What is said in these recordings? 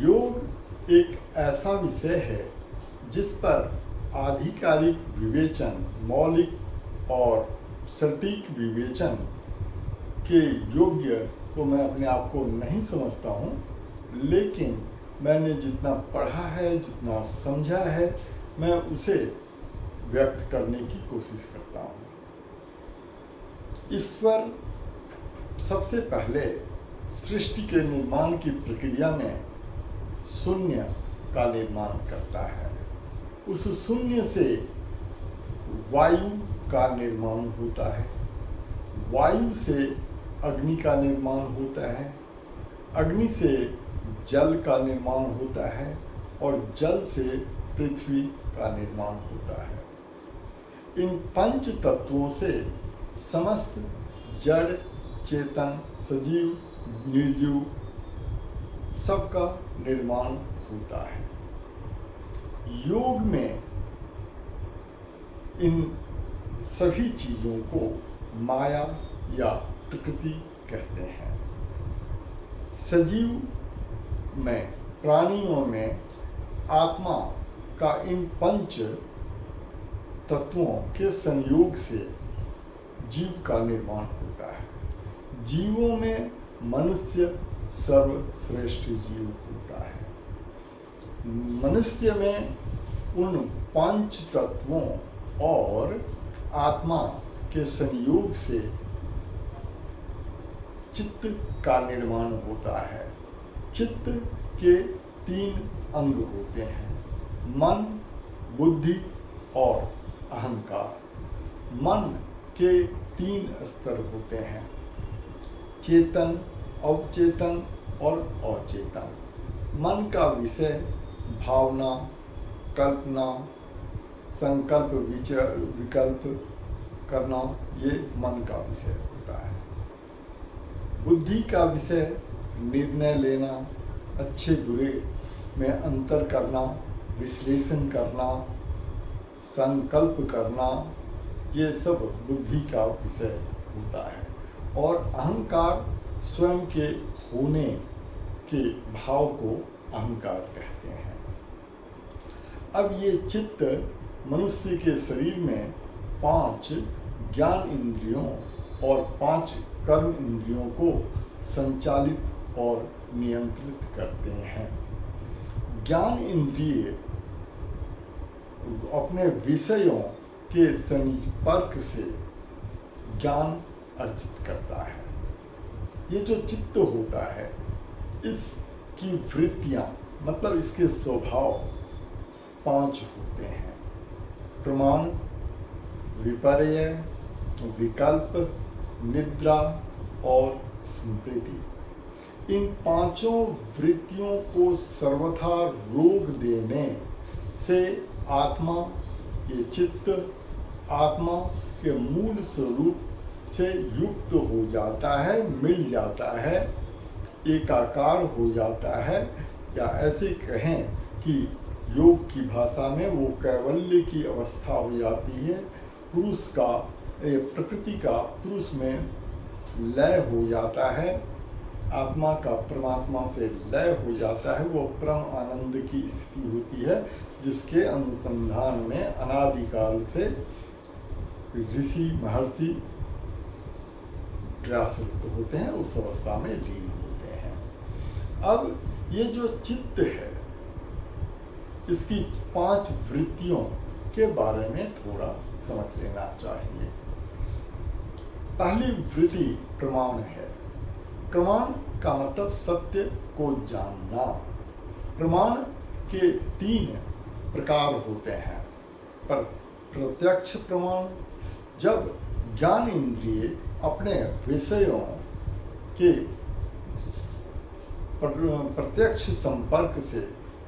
योग एक ऐसा विषय है जिस पर आधिकारिक विवेचन, मौलिक और सटीक विवेचन के योग्य तो मैं अपने आप को नहीं समझता हूँ, लेकिन मैंने जितना पढ़ा है, जितना समझा है, मैं उसे व्यक्त करने की कोशिश करता हूँ। ईश्वर सबसे पहले सृष्टि के निर्माण की प्रक्रिया में शून्य का निर्माण करता है। उस शून्य से वायु का निर्माण होता है, वायु से अग्नि का निर्माण होता है, अग्नि से जल का निर्माण होता है और जल से पृथ्वी का निर्माण होता है। इन पंच तत्वों से समस्त जड़, चेतन, सजीव, निर्जीव सबका निर्माण होता है। योग में इन सभी चीजों को माया या प्रकृति कहते हैं। सजीव में, प्राणियों में आत्मा का इन पंच तत्वों के संयोग से जीव का निर्माण होता है। जीवों में मनुष्य सर्वश्रेष्ठ जीव होता है। मनुष्य में उन पंच तत्वों और आत्मा के संयोग से चित्त का निर्माण होता है। चित्त के 3 अंग होते हैं, मन, बुद्धि और अहंकार। मन के 3 स्तर होते हैं, चेतन, अवचेतन और अचेतन। मन का विषय भावना, कल्पना, संकल्प, विकल्प करना, ये मन का विषय होता है। बुद्धि का विषय निर्णय लेना, अच्छे बुरे में अंतर करना, विश्लेषण करना, संकल्प करना, ये सब बुद्धि का विषय होता है। और अहंकार स्वयं के होने के भाव को अहंकार कहते हैं। अब ये चित्त मनुष्य के शरीर में 5 ज्ञान इंद्रियों और 5 कर्म इंद्रियों को संचालित और नियंत्रित करते हैं। ज्ञान इंद्रिय अपने विषयों के संपर्क से ज्ञान अर्जित करता है। ये जो चित्त होता है, इसकी वृत्तियां, मतलब इसके स्वभाव 5 होते हैं: प्रमाण, विपर्य, विकल्प, निद्रा और स्मृति। इन 5 वृत्तियों को सर्वथा रोक देने से आत्मा, ये चित्त आत्मा के मूल स्वरूप से युक्त हो जाता है, मिल जाता है, एकाकार हो जाता है, या ऐसे कहें कि योग की भाषा में वो कैवल्य की अवस्था हो जाती है। पुरुष का, प्रकृति का पुरुष में लय हो जाता है, आत्मा का परमात्मा से लय हो जाता है। वो परम आनंद की स्थिति होती है, जिसके अनुसंधान में अनादिकाल से ऋषि महर्षि प्रयासरत होते हैं, उस अवस्था में लीन होते हैं। अब ये जो चित्त है, इसकी 5 वृत्तियों के बारे में थोड़ा समझ लेना चाहिए। पहली वृत्ति प्रमाण है। प्रमाण का मतलब सत्य को जानना। प्रमाण के 3 प्रकार होते हैं। पर प्रत्यक्ष प्रमाण, जब ज्ञान इंद्रिय अपने विषयों के प्रत्यक्ष संपर्क से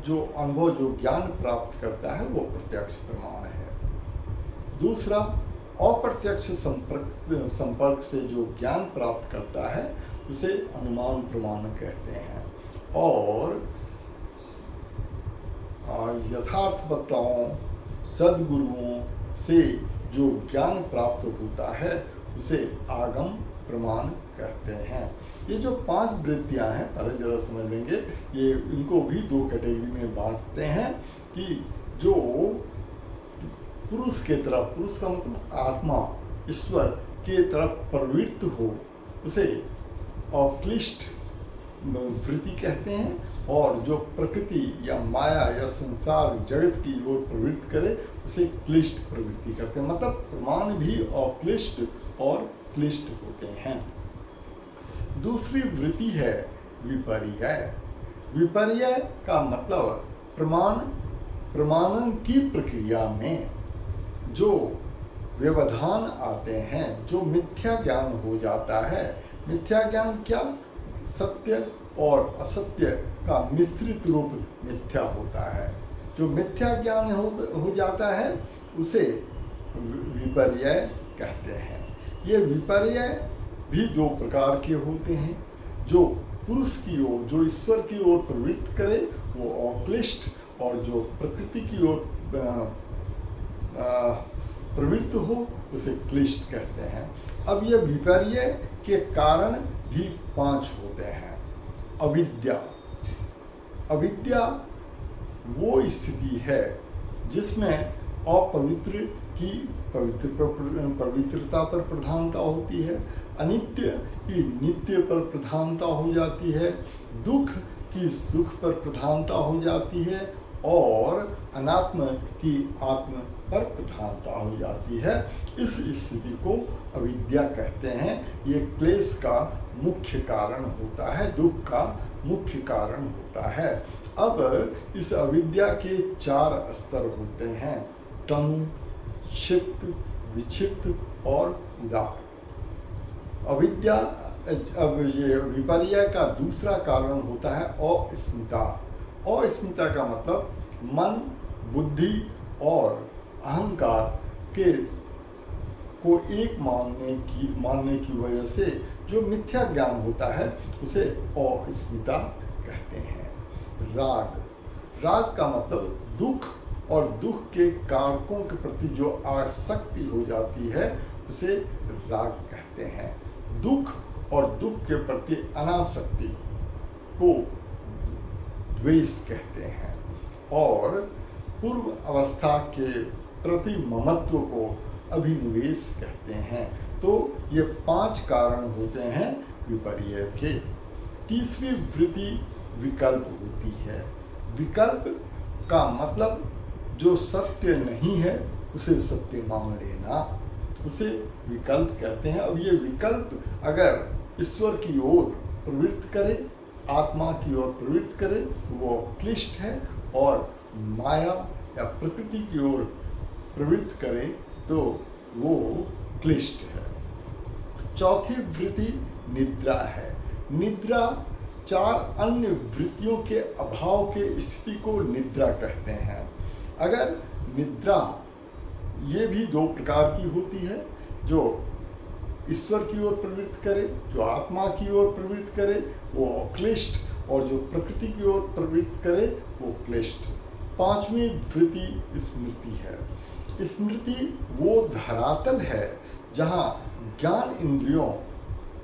जो अनुभव, जो ज्ञान प्राप्त करता है, वो प्रत्यक्ष प्रमाण है। दूसरा, अप्रत्यक्ष संपर्क से जो ज्ञान प्राप्त करता है, उसे अनुमान प्रमाण कहते हैं। और यथार्थ वक्ताओं, सद्गुरुओं से जो ज्ञान प्राप्त होता है, उसे आगम प्रमाण कहते हैं। ये जो 5 वृत्तियां हैं, पहले जरा समझ लेंगे, ये इनको भी 2 कैटेगरी में बांटते हैं कि जो पुरुष के तरफ, पुरुष का मतलब आत्मा, ईश्वर के तरफ प्रवृत्त हो, उसे अक्लिष्ट वृत्ति कहते हैं, और जो प्रकृति या माया या संसार जगत की ओर प्रवृत्त करे उसे क्लिष्ट प्रवृत्ति कहते हैं। मतलब प्रमाण भी अक्लिष्ट और क्लिष्ट होते हैं। दूसरी वृत्ति है विपर्यय। विपर्यय का मतलब प्रमाणन की प्रक्रिया में जो व्यवधान आते हैं, जो मिथ्या ज्ञान हो जाता है। मिथ्या ज्ञान क्या? सत्य और असत्य का मिश्रित रूप मिथ्या होता है। जो मिथ्या ज्ञान हो जाता है उसे विपर्यय कहते हैं। ये विपर्यय भी 2 प्रकार के होते हैं। जो पुरुष की ओर, जो ईश्वर की ओर प्रवृत्त करे वो अक्लिष्ट, और जो प्रकृति की ओर प्रवृत्त हो उसे क्लिष्ट कहते हैं। अब ये विपर्यय के कारण भी 5 होते हैं। अविद्या। अविद्या वो स्थिति है जिसमें अपवित्र की पवित्रता पर प्रधानता होती है, अनित्य की नित्य पर प्रधानता हो जाती है, दुख की सुख पर प्रधानता हो जाती है, और अनात्म की आत्म पर प्रधानता हो जाती है। इस स्थिति को अविद्या कहते हैं। ये क्लेश का मुख्य कारण होता है, दुख का मुख्य कारण होता है। अब इस अविद्या के 4 स्तर होते हैं: तनु, क्षिप्त, विक्षिप्त और उदार। अविद्या, अब ये विपर्यय का दूसरा कारण होता है अस्मिता। अस्मिता का मतलब मन, बुद्धि और अहंकार के को एक मानने की वजह से जो मिथ्या ज्ञान होता है उसे अस्मिता कहते हैं। राग। राग का मतलब दुख और दुख के कारकों के प्रति जो आसक्ति हो जाती है उसे राग कहते हैं। दुख और दुख के प्रति अनासक्ति को द्वेष कहते हैं, और पूर्व अवस्था के प्रति ममत्व को अभिनिवेश कहते हैं। तो ये 5 कारण होते हैं विपर्यय के। तीसरी वृत्ति विकल्प होती है। विकल्प का मतलब जो सत्य नहीं है उसे सत्य मान लेना, उसे विकल्प कहते हैं। अब ये विकल्प अगर ईश्वर की ओर प्रवृत्त करे, आत्मा की ओर प्रवृत्त करे तो वो क्लिष्ट है, और माया या प्रकृति की ओर प्रवृत्त करे तो वो क्लिष्ट है। चौथी वृत्ति निद्रा है। निद्रा 4 अन्य वृत्तियों के अभाव के स्थिति को निद्रा कहते हैं। अगर निद्रा, ये भी 2 प्रकार की होती है, जो ईश्वर की ओर प्रवृत्त करे, जो आत्मा की ओर प्रवृत्त करे वो क्लिष्ट, और जो प्रकृति की ओर प्रवृत्त करे वो क्लिष्ट। 5वीं वृत्ति स्मृति है। स्मृति वो धरातल है जहाँ ज्ञान इंद्रियों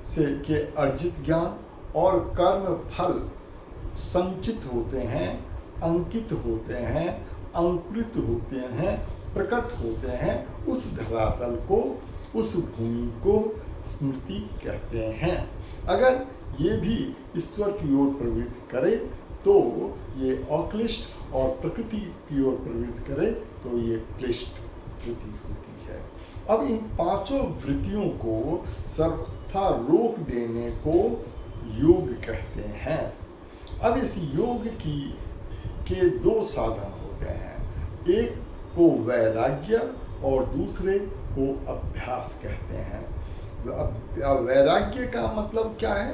से के अर्जित ज्ञान और कर्म फल संचित होते हैं, अंकित होते हैं, अंकुरित होते हैं, प्रकट होते हैं। उस धरातल को, उस भूमि को स्मृति कहते हैं। अगर ये भी ईश्वर की ओर प्रवृत्त करे तो ये अक्लिष्ट, और प्रकृति की ओर प्रवृत्त करे तो ये क्लिष्ट वृत्ति होती है। अब इन 5 वृत्तियों को सर्वथा रोक देने को योग कहते हैं। अब इस योग के 2 साधन होते हैं, एक को वैराग्य और दूसरे को अभ्यास कहते हैं। वैराग्य का मतलब क्या है?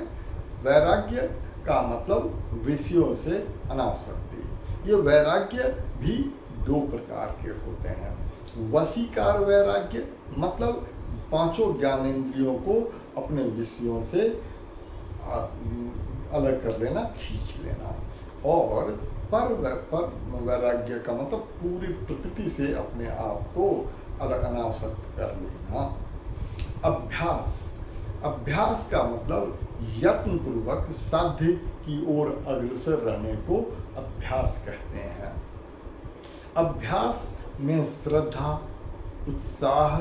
वैराग्य का मतलब विषयों से अनासक्ति। ये वैराग्य भी 2 प्रकार के होते हैं। वशीकार वैराग्य मतलब 5 ज्ञानेंद्रियों को अपने विषयों से अलग कर लेना, खींच लेना। और पर वैराग्य का मतलब पूरी प्रकृति से अपने आप को अलग, अनासक्त कर लेना। अभ्यास, अभ्यास का मतलब यत्न पूर्वक साध्य की ओर अग्रसर रहने को अभ्यास कहते हैं। अभ्यास में श्रद्धा, उत्साह,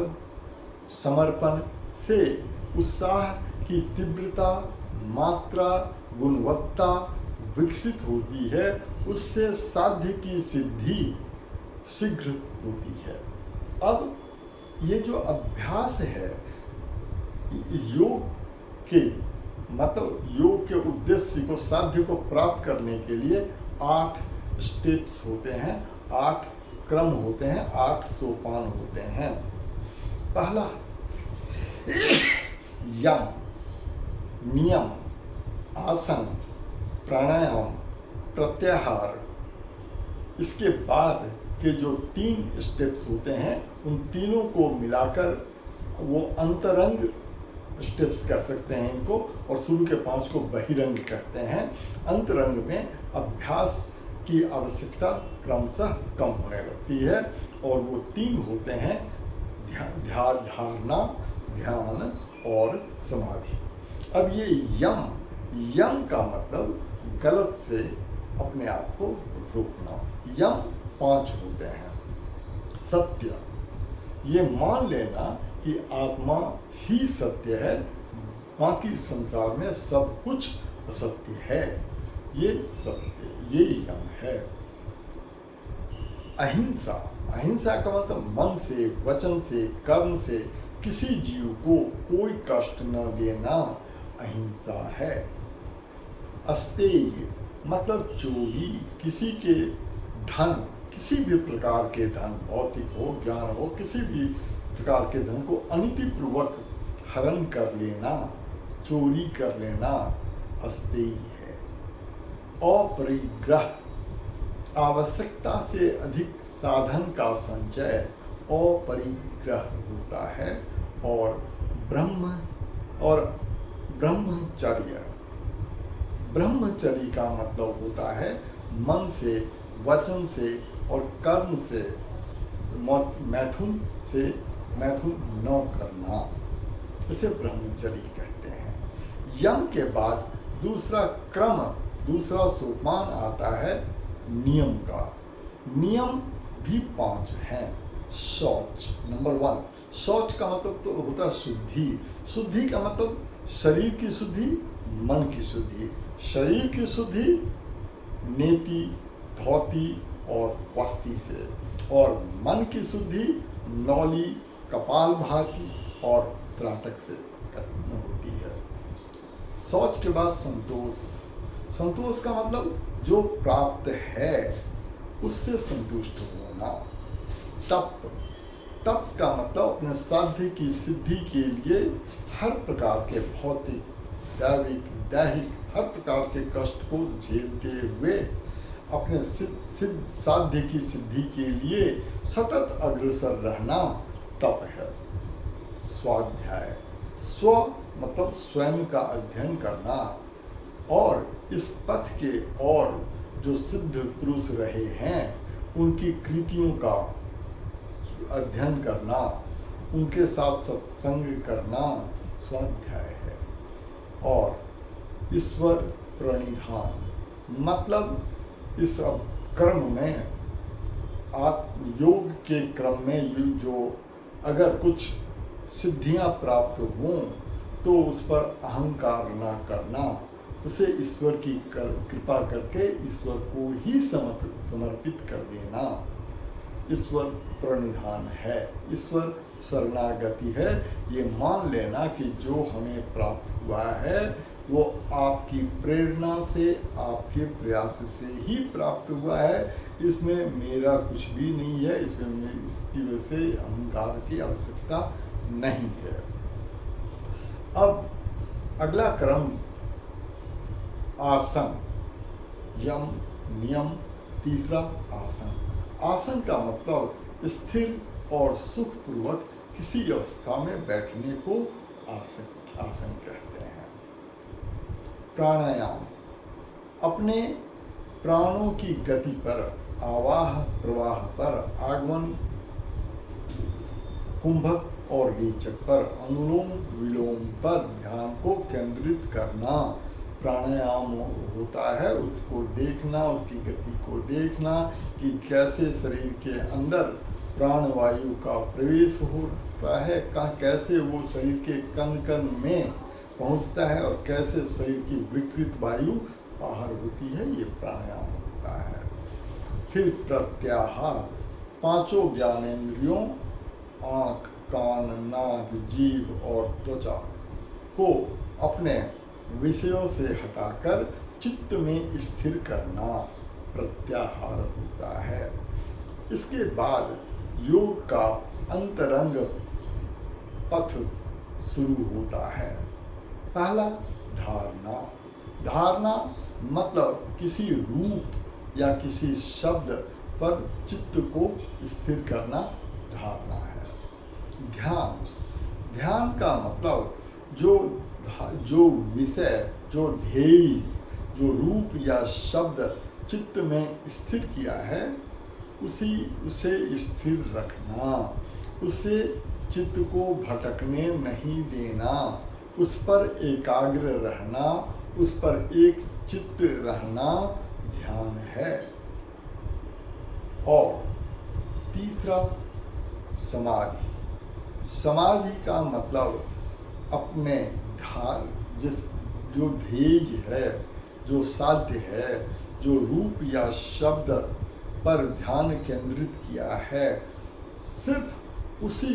समर्पण से उत्साह की तीव्रता, मात्रा, गुणवत्ता विकसित होती है, उससे साध्य की सिद्धि शीघ्र होती है। अब ये जो अभ्यास है, योग के मतलब योग के उद्देश्य को, साध्य को प्राप्त करने के लिए 8 स्टेप्स होते हैं, 8 क्रम होते हैं, 8 सोपान होते हैं। पहला यम, नियम, आसन, प्राणायाम, प्रत्याहार। इसके बाद के जो 3 स्टेप्स होते हैं, उन तीनों को मिलाकर वो अंतरंग स्टेप्स कह सकते हैं इनको, और शुरू के 5 को बहिरंग कहते हैं। अंतरंग में अभ्यास की आवश्यकता क्रमशः कम होने लगती है, और वो 3 होते हैं, ध्यान, धारणा, ध्यान और समाधि। अब ये यम का मतलब गलत से अपने आप को रोकना। यम 5 होते हैं। सत्य, ये मान लेना कि आत्मा ही सत्य है, बाकी संसार में सब कुछ असत्य है, ये सत्य, ये यम है। अहिंसा, अहिंसा का मतलब मन से, वचन से, कर्म से किसी जीव को कोई कष्ट न देना अहिंसा है। अस्तेय मतलब चोरी, किसी के धन, किसी भी प्रकार के धन, भौतिक हो, ज्ञान हो, किसी भी प्रकार के धन को अनीतिपूर्वक हरण कर लेना, चोरी कर लेना अस्तेय है। अपरिग्रह, आवश्यकता से अधिक साधन का संचय अपरिग्रह होता है। और ब्रह्मचर्य, ब्रह्मचर्य का मतलब होता है मन से, वचन से और कर्म से मैथुन न करना, इसे ब्रह्मचर्य कहते हैं। यम के बाद दूसरा क्रम, दूसरा सोपान आता है नियम का। नियम भी 5 हैं। शौच, नंबर 1। शौच का मतलब तो होता है शुद्धि। शुद्धि का मतलब शरीर की शुद्धि, मन की शुद्धि। शरीर की शुद्धि नेति, धोती और वस्ती से, और मन की शुद्धि नौली, कपालभाति और त्राटक से होती है। शौच के बाद संतोष। संतोष का मतलब जो प्राप्त है उससे संतुष्ट होना। तप, तप का मतलब अपने साध्य की सिद्धि के लिए हर प्रकार के भौतिक, दैविक, दैहिक हर प्रकार के कष्ट को झेलते हुए अपने साध्य की सिद्धि के लिए सतत अग्रसर रहना तप है। स्वाध्याय, स्व मतलब स्वयं का अध्ययन करना, और इस पथ के और जो सिद्ध पुरुष रहे हैं उनकी कृतियों का अध्ययन करना, उनके साथ सत्संग करना स्वाध्याय है। और ईश्वर प्रणिधान मतलब इस क्रम में, योग के क्रम में जो अगर कुछ सिद्धियां प्राप्त हों तो उस पर अहंकार न करना, उसे ईश्वर की कृपा करके ईश्वर को ही समर्पित कर देना, ईश्वर प्रणिधान है, ईश्वर शरणागति है। ये मान लेना कि जो हमें प्राप्त हुआ है वो आपकी प्रेरणा से, आपके प्रयास से ही प्राप्त हुआ है, इसमें मेरा कुछ भी नहीं है, इसमें इसकी वजह से अहंकार की आवश्यकता नहीं है। अब अगला क्रम आसन, यम, नियम, तीसरा आसन। आसन का मतलब स्थिर और सुखपूर्वक किसी अवस्था में बैठने को आसन कहते हैं। प्राणायाम, अपने प्राणों की गति पर, आवाह प्रवाह पर, आगमन, कुंभक और रेचक पर, अनुलोम विलोम पर ध्यान को केंद्रित करना प्राणायाम होता है। उसको देखना, उसकी गति को देखना कि कैसे शरीर के अंदर प्राणवायु का प्रवेश होता है, कैसे वो शरीर के कण कण में पहुंचता है और कैसे शरीर की विकृत वायु बाहर होती है, ये प्राणायाम होता है। फिर प्रत्याहार, पांचों ज्ञानेंद्रियों आँख, कान, नाक, जीभ और त्वचा को अपने विषयों से हटाकर चित्त में स्थिर करना प्रत्याहार होता है। इसके बाद योग का अंतरंग पथ शुरू होता है। पहला धारणा। धारणा मतलब किसी रूप या किसी शब्द पर चित्त को स्थिर करना धारणा है। ध्यान। ध्यान का मतलब जो विषय, जो ध्येय, जो रूप या शब्द चित्त में स्थिर किया है, उसे स्थिर रखना, उसे चित्त को भटकने नहीं देना, उस पर एकाग्र रहना, उस पर एक चित्त रहना ध्यान है। और तीसरा समाधि। समाधि का मतलब अपने जो ध्येय है, जो साध्य है, जो रूप या शब्द पर ध्यान केंद्रित किया है, सिर्फ उसी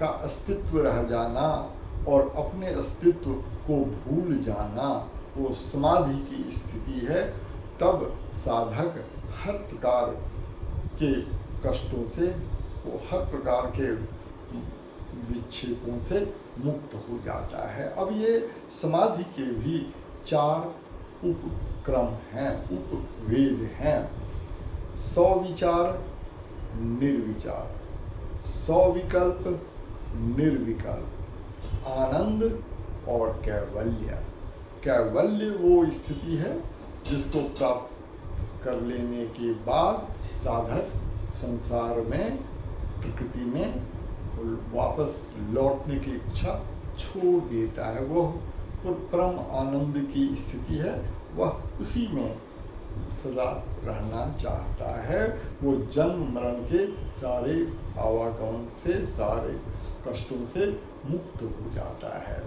का अस्तित्व रह जाना और अपने अस्तित्व को भूल जाना, वो समाधि की स्थिति है। तब साधक हर प्रकार के कष्टों से, वो हर प्रकार के विक्षेपों से मुक्त हो जाता है। अब ये समाधि के भी 4 उपक्रम हैं, उपवेद हैं। सविचार, निर्विचार, सविकल्प, निर्विकल्प, आनंद और कैवल्य। कैवल्य वो स्थिति है जिसको प्राप्त कर लेने के बाद साधक संसार में, प्रकृति में वापस लौटने की इच्छा छोड़ देता है। वह परम आनंद की स्थिति है, वह उसी में सदा रहना चाहता है। वो जन्म मरण के सारे आवागमन से, सारे कष्टों से मुक्त हो जाता है।